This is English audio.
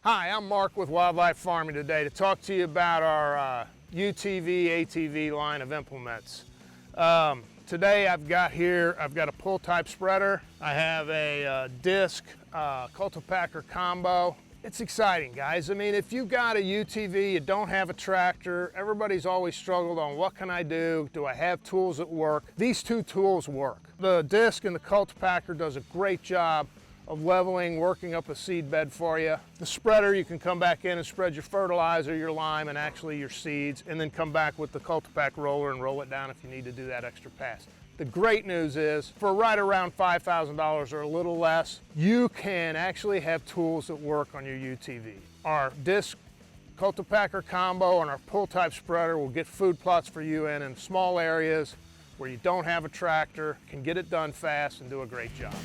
Hi, I'm Mark with Wildlife Farming today to talk to you about our UTV, ATV line of implements. Today I've got a pull type spreader. I have a disc CULTIPACKER combo. It's exciting, guys. I mean, if you've got a UTV, you don't have a tractor, everybody's always struggled on what can I do? Do I have tools that work? These two tools work. The disc and the CULTIPACKER does a great job of leveling, working up a seed bed for you. The spreader, you can come back in and spread your fertilizer, your lime, and actually your seeds, and then come back with the CULTIPACKER roller and roll it down if you need to do that extra pass. The great news is, for right around $5,000 or a little less, you can actually have tools that work on your UTV. Our disc CULTIPACKER combo and our pull type spreader will get food plots for you in small areas where you don't have a tractor, can get it done fast and do a great job.